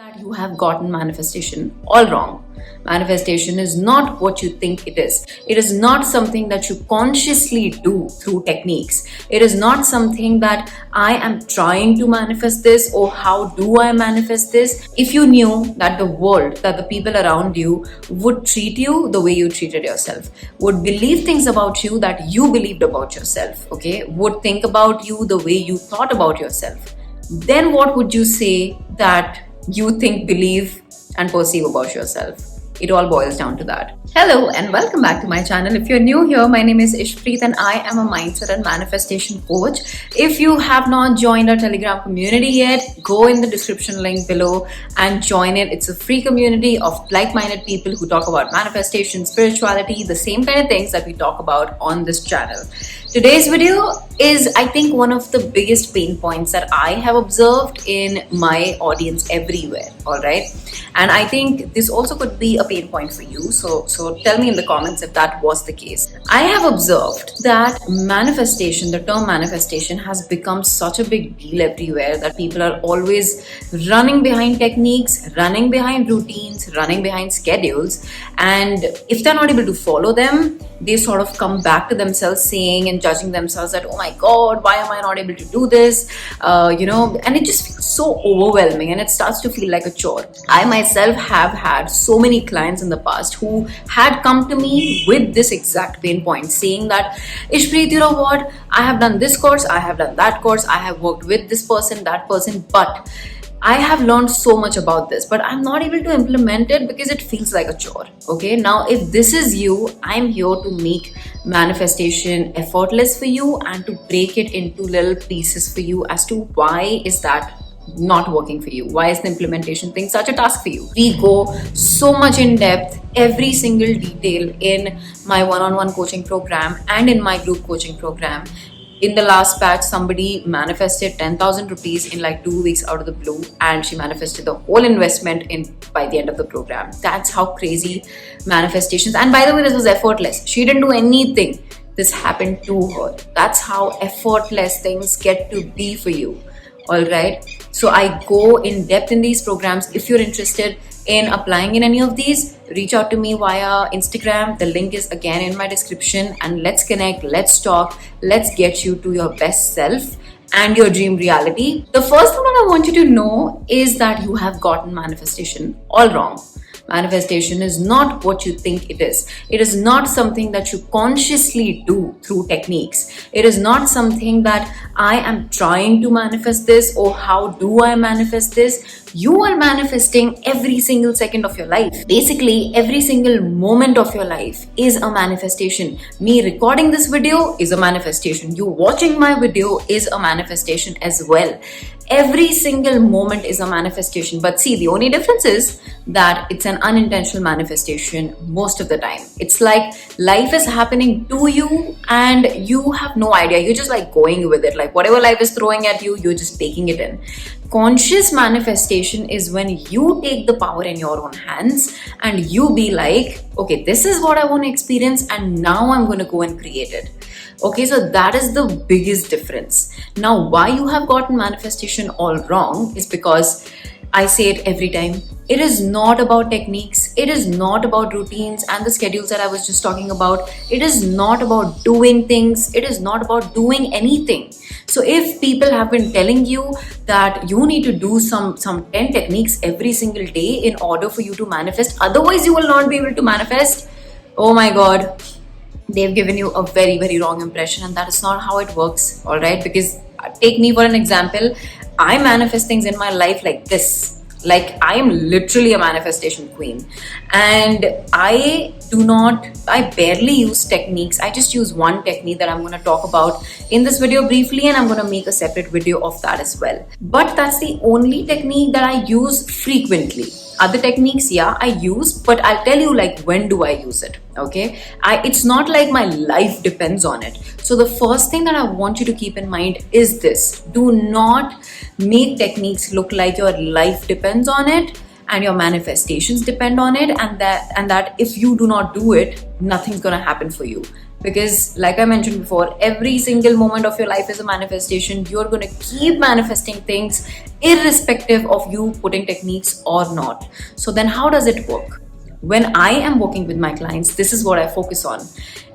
that you have gotten manifestation all wrong. Manifestation is not what you think it is. It is not something that you consciously do through techniques. It is not something that I am trying to manifest this or how do I manifest this. If you knew that the world, that the people around you would treat you the way you treated yourself, would believe things about you that you believed about yourself, okay, would think about you the way you thought about yourself, then what would you say that you think, believe, and perceive about yourself? It all boils down to that. Hello and welcome back to my channel. If you're new here, my name is Ishpreet and I am a mindset and manifestation coach. If you have not joined our Telegram community yet, go in the description link below and join it. It's a free community of like-minded people who talk about manifestation, spirituality, the same kind of things that we talk about on this channel. Today's video is, I think, one of the biggest pain points that I have observed in my audience everywhere, all right? And I think this also could be a pain point for you. So tell me in the comments if that was the case. I have observed that manifestation, the term manifestation, has become such a big deal everywhere that people are always running behind techniques, running behind routines, running behind schedules. And if they're not able to follow them, they sort of come back to themselves saying and judging themselves that, oh my God, why am I not able to do this? And it just feels so overwhelming and it starts to feel like a chore. I myself have had so many clients in the past who had come to me with this exact pain point, saying that, Ishpreet, you know what? I have done this course, I have done that course, I have worked with this person, that person, but I have learned so much about this, but I'm not able to implement it because it feels like a chore. Okay, now if this is you, I'm here to make manifestation effortless for you and to break it into little pieces for you as to why is that not working for you. Why is the implementation thing such a task for you? We go so much in depth, every single detail in my one-on-one coaching program and in my group coaching program. In the last batch, somebody manifested 10,000 rupees in like 2 weeks out of the blue, and she manifested the whole investment in by the end of the program. That's how crazy manifestations. And by the way, this was effortless. She didn't do anything. This happened to her. That's how effortless things get to be for you. All right. So I go in depth in these programs. If you're interested in applying in any of these, reach out to me via Instagram. The link is again in my description, and let's connect, let's talk, let's get you to your best self and your dream reality. The first thing that I want you to know is that you have gotten manifestation all wrong. Manifestation is not what you think it is. It is not something that you consciously do through techniques. It is not something that I am trying to manifest this or how do I manifest this. You are manifesting every single second of your life. Basically, every single moment of your life is a manifestation. Me recording this video is a manifestation. You watching my video is a manifestation as well. Every single moment is a manifestation. But see, the only difference is that it's an unintentional manifestation most of the time. It's like life is happening to you and you have no idea. You're just like going with it. Like whatever life is throwing at you, you're just taking it in. Conscious manifestation is when you take the power in your own hands and you be like, okay, this is what I want to experience and now I'm going to go and create it. Okay, so that is the biggest difference. Now, why you have gotten manifestation all wrong is because I say it every time. It is not about techniques. It is not about routines and the schedules that I was just talking about. It is not about doing things. It is not about doing anything. So if people have been telling you that you need to do some 10 techniques every single day in order for you to manifest, otherwise you will not be able to manifest, oh my God, they've given you a very, very wrong impression, and that is not how it works, all right? Because take me for an example. I manifest things in my life like this. Like I am literally a manifestation queen, and I barely use techniques. I just use one technique that I'm going to talk about in this video briefly, and I'm going to make a separate video of that as well. But that's the only technique that I use frequently. Other techniques, yeah, I use, but I'll tell you like when do I use it, okay? It's not like my life depends on it. So the first thing that I want you to keep in mind is this. Do not make techniques look like your life depends on it and your manifestations depend on it, and that if you do not do it, nothing's gonna happen for you. Because like I mentioned before, every single moment of your life is a manifestation. You're going to keep manifesting things irrespective of you putting techniques or not. So then how does it work? When I am working with my clients, this is what I focus on.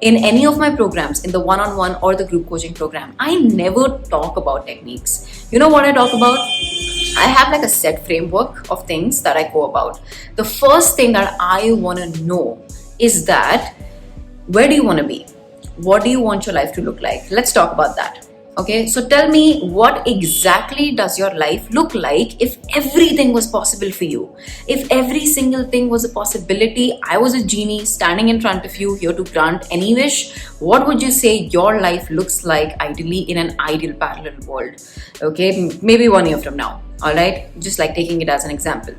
In any of my programs, in the one-on-one or the group coaching program, I never talk about techniques. You know what I talk about? I have like a set framework of things that I go about. The first thing that I want to know is that, where do you want to be? What do you want your life to look like? Let's talk about that. Okay, so tell me, what exactly does your life look like if everything was possible for you? If every single thing was a possibility, I was a genie standing in front of you here to grant any wish, what would you say your life looks like ideally in an ideal parallel world? Okay, maybe 1 year from now. All right, just like taking it as an example.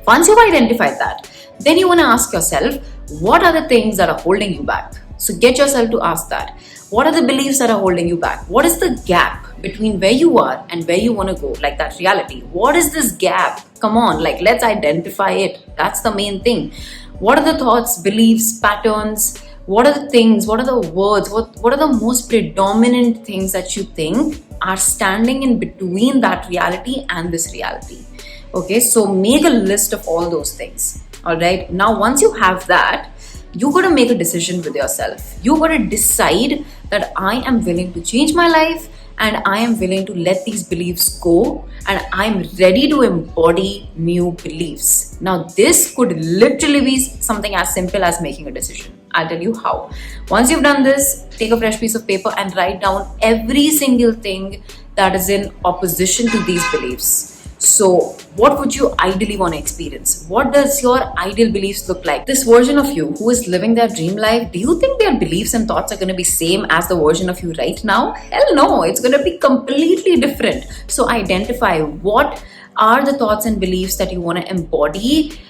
Once you've identified that, then you want to ask yourself, what are the things that are holding you back? So get yourself to ask that. What are the beliefs that are holding you back? What is the gap between where you are and where you want to go? Like that reality. What is this gap? Come on, like let's identify it. That's the main thing. What are the thoughts, beliefs, patterns? What are the things? What are the words? What are the most predominant things that you think are standing in between that reality and this reality? Okay, so make a list of all those things. All right. Now, once you have that, you got to make a decision with yourself. You got to decide that I am willing to change my life and I am willing to let these beliefs go and I'm ready to embody new beliefs. Now, this could literally be something as simple as making a decision. I'll tell you how. Once you've done this, take a fresh piece of paper and write down every single thing that is in opposition to these beliefs. So, what would you ideally want to experience? What does your ideal beliefs look like? This version of you who is living their dream life, do you think their beliefs and thoughts are going to be same as the version of you right now? Hell no, it's going to be completely different. So, identify what are the thoughts and beliefs that you want to embody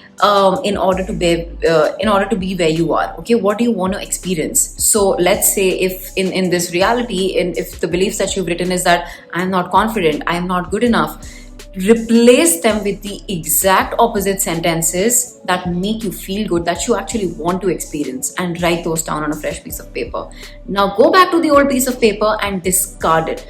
in order to be where you are. Okay, what do you want to experience? So let's say if in this reality, if the beliefs that you've written is that I'm not confident, I'm not good enough, replace them with the exact opposite sentences that make you feel good, that you actually want to experience, and write those down on a fresh piece of paper. Now go back to the old piece of paper and discard it.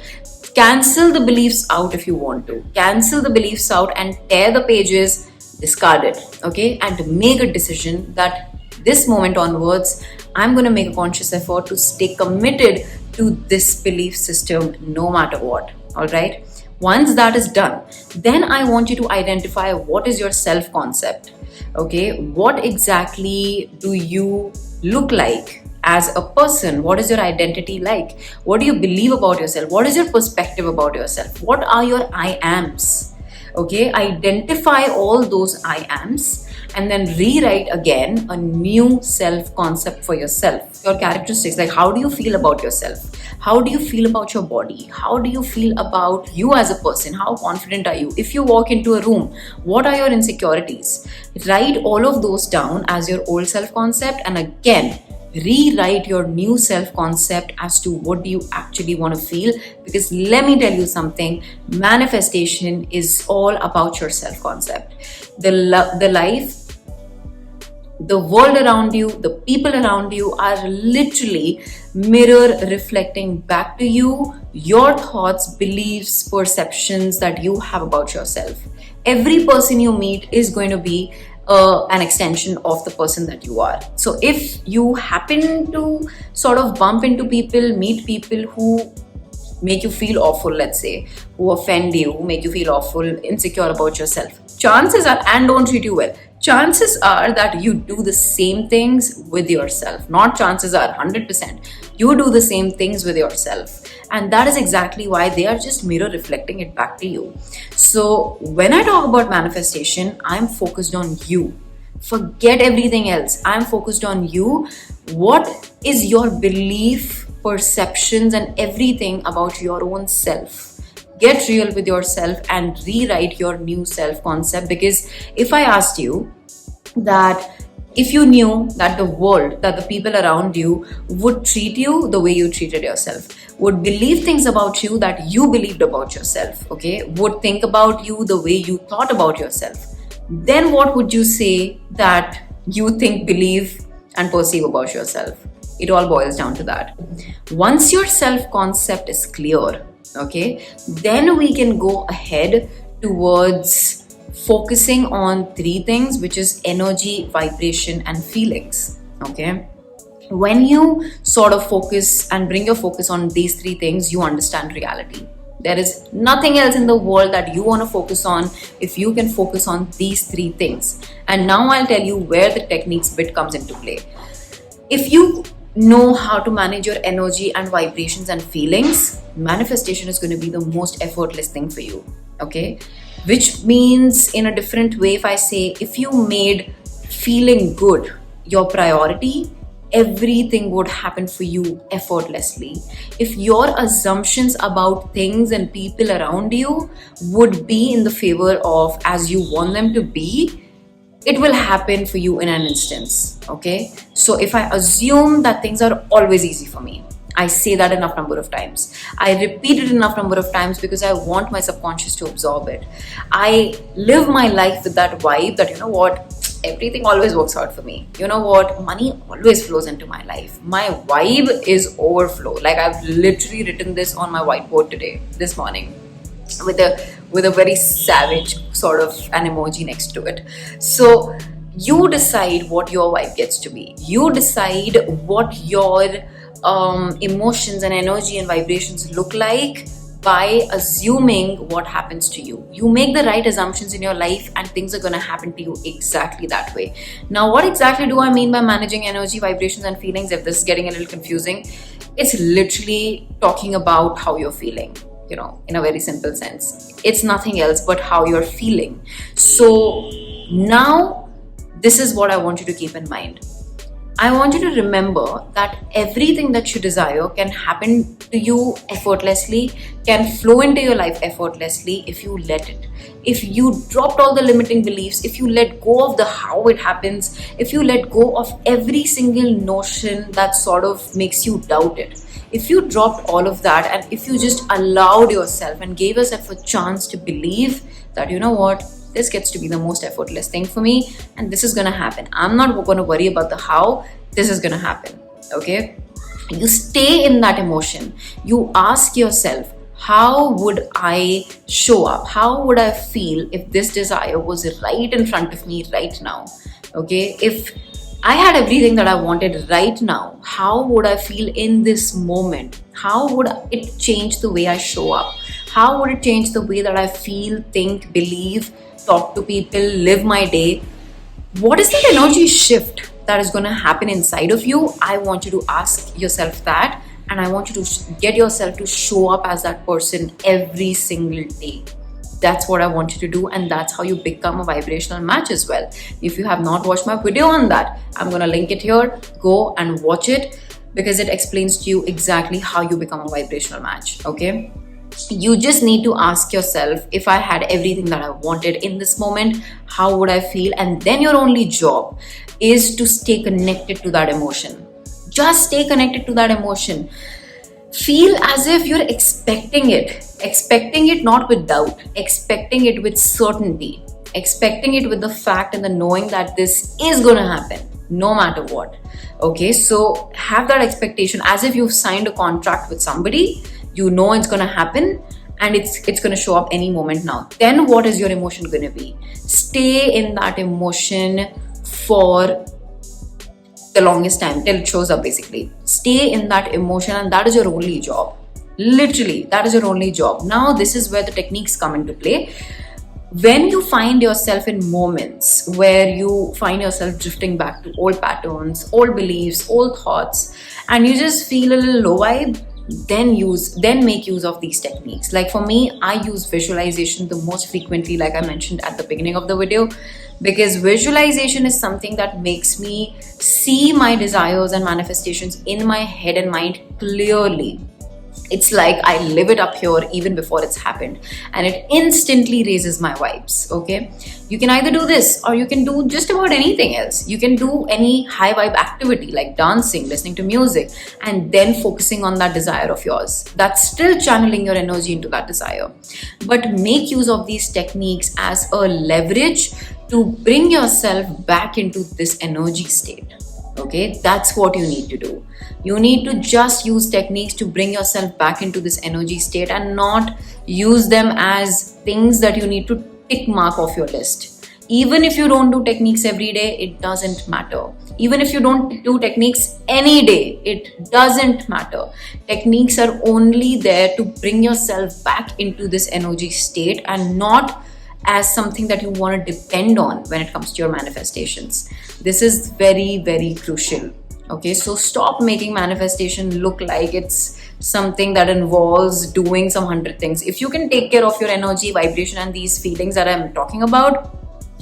Cancel the beliefs out if you want to. Cancel the beliefs out and tear the pages, discard it. Okay, and make a decision that this moment onwards, I'm going to make a conscious effort to stay committed to this belief system no matter what. All right. Once that is done, then I want you to identify what is your self-concept. Okay, what exactly do you look like as a person? What is your identity like? What do you believe about yourself? What is your perspective about yourself? What are your I ams? Okay, identify all those I ams and then rewrite again a new self-concept for yourself. Your characteristics, like how do you feel about yourself? How do you feel about your body? How do you feel about you as a person? How confident are you? If you walk into a room, what are your insecurities? Write all of those down as your old self-concept and again, rewrite your new self-concept as to what do you actually want to feel. Because let me tell you something, manifestation is all about your self-concept. The life, the world around you, the people around you are literally mirror reflecting back to you your thoughts, beliefs, perceptions that you have about yourself. Every person you meet is going to be an extension of the person that you are. So if you happen to sort of bump into people, meet people who make you feel awful, let's say, who offend you, who make you feel awful, insecure about yourself, chances are, and don't treat you well, chances are that you do the same things with yourself. Not chances are, 100%. You do the same things with yourself. And that is exactly why they are just mirror reflecting it back to you. So when I talk about manifestation, I'm focused on you. Forget everything else. I'm focused on you. What is your belief, perceptions, and everything about your own self? Get real with yourself and rewrite your new self-concept. Because if I asked you that, if you knew that the world, that the people around you would treat you the way you treated yourself, would believe things about you that you believed about yourself, okay, would think about you the way you thought about yourself, then what would you say that you think, believe, and perceive about yourself? It all boils down to that. Once your self concept is clear, okay, then we can go ahead towards focusing on three things, which is energy, vibration, and feelings. Okay, when you sort of focus and bring your focus on these three things, you understand reality. There is nothing else in the world that you want to focus on if you can focus on these three things. And now I'll tell you where the techniques bit comes into play. If you know how to manage your energy and vibrations and feelings, manifestation is going to be the most effortless thing for you. Okay, which means, in a different way, if I say, if you made feeling good your priority, everything would happen for you effortlessly. If your assumptions about things and people around you would be in the favor of as you want them to be, it will happen for you in an instance. Okay, so if I assume that things are always easy for me, I say that enough number of times, I repeat it enough number of times because I want my subconscious to absorb it. I live my life with that vibe that, you know what, everything always works out for me. You know what, money always flows into my life. My vibe is overflow. Like, I've literally written this on my whiteboard today, this morning, with a very savage sort of an emoji next to it. So you decide what your vibe gets to be. You decide what your emotions and energy and vibrations look like by assuming what happens to you. You make the right assumptions in your life and things are going to happen to you exactly that way. Now, what exactly do I mean by managing energy, vibrations, and feelings? If this is getting a little confusing, it's literally talking about how you're feeling, you know, in a very simple sense. It's nothing else but how you're feeling. So now, this is what I want you to keep in mind. I want you to remember that everything that you desire can happen to you effortlessly, can flow into your life effortlessly if you let it. If you dropped all the limiting beliefs, if you let go of the how it happens, if you let go of every single notion that sort of makes you doubt it, if you dropped all of that and if you just allowed yourself and gave yourself a chance to believe that, you know what, this gets to be the most effortless thing for me and this is going to happen. I'm not going to worry about the how. This is going to happen. Okay? You stay in that emotion. You ask yourself, how would I show up? How would I feel if this desire was right in front of me right now? Okay? If I had everything that I wanted right now, how would I feel in this moment? How would it change the way I show up? How would it change the way that I feel, think, believe, talk to people, live my day? What is that energy shift that is going to happen inside of you? I want you to ask yourself that, and I want you to get yourself to show up as that person every single day. That's what I want you to do, and that's how you become a vibrational match as well. If you have not watched my video on that, I'm going to link it here. Go and watch it because it explains to you exactly how you become a vibrational match. Okay? You just need to ask yourself, if I had everything that I wanted in this moment, how would I feel? And then your only job is to stay connected to that emotion. Just stay connected to that emotion. Feel as if you're expecting it not with doubt, expecting it with certainty, expecting it with the fact and the knowing that this is going to happen no matter what. Okay, so have that expectation as if you've signed a contract with somebody. You know it's going to happen and it's going to show up any moment now. Then what is your emotion going to be? Stay in that emotion for the longest time till it shows up, basically. Stay in that emotion, and that is your only job. Literally, that is your only job. Now, this is where the techniques come into play. When you find yourself in moments where you find yourself drifting back to old patterns, old beliefs, old thoughts, and you just feel a little low vibe, then make use of these techniques. Like for me, I use visualization the most frequently, like I mentioned at the beginning of the video, because visualization is something that makes me see my desires and manifestations in my head and mind clearly. It's like I live it up here even before it's happened, and it instantly raises my vibes. Okay, you can either do this or you can do just about anything else. You can do any high vibe activity like dancing, listening to music, and then focusing on that desire of yours. That's still channeling your energy into that desire. But make use of these techniques as a leverage to bring yourself back into this energy state. Okay, that's what you need to do. You need to just use techniques to bring yourself back into this energy state and not use them as things that you need to tick mark off your list. Even if you don't do techniques every day, it doesn't matter. Even if you don't do techniques any day, it doesn't matter. Techniques are only there to bring yourself back into this energy state and not as something that you want to depend on when it comes to your manifestations. This is very, very crucial. Okay, so stop making manifestation look like it's something that involves doing some 100 things. If you can take care of your energy, vibration, and these feelings that I'm talking about,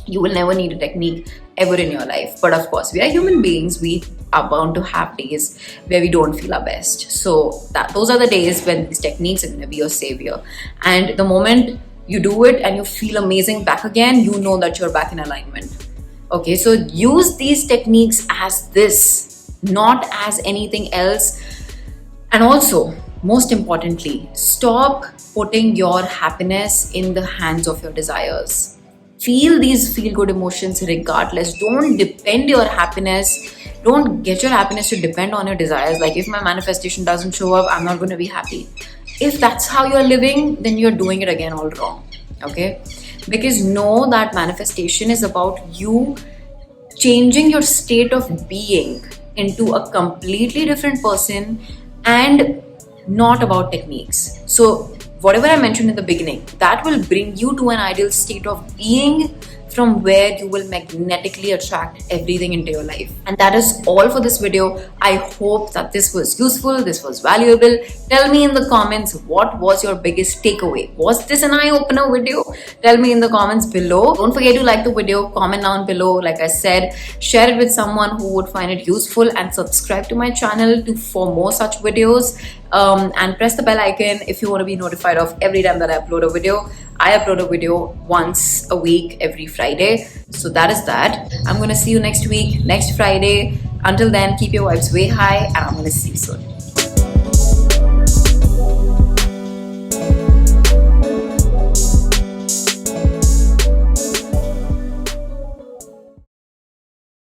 you will never need a technique ever in your life. But of course, we are human beings. We are bound to have days where we don't feel our best. So those are the days when these techniques are going to be your savior. And the moment you do it and you feel amazing back again, you know that you're back in alignment. Okay, so use these techniques as this, not as anything else. And also, most importantly, stop putting your happiness in the hands of your desires. Feel these feel good emotions regardless. Don't depend your happiness. Don't get your happiness to depend on your desires. Like, if my manifestation doesn't show up, I'm not going to be happy. If that's how you're living, then you're doing it again all wrong. Okay? Because know that manifestation is about you changing your state of being into a completely different person and not about techniques. So whatever I mentioned in the beginning, that will bring you to an ideal state of being from where you will magnetically attract everything into your life. And that is all for this video. I hope that this was useful, this was valuable. Tell me in the comments, what was your biggest takeaway? Was this an eye-opener video? Tell me in the comments below. Don't forget to like the video, comment down below. Like I said, share it with someone who would find it useful, and subscribe to my channel for more such videos. And press the bell icon if you want to be notified of every time that I upload a video. I upload a video once a week, every Friday. So that is that. I'm going to see you next week, next Friday. Until then, keep your vibes way high, and I'm going to see you soon.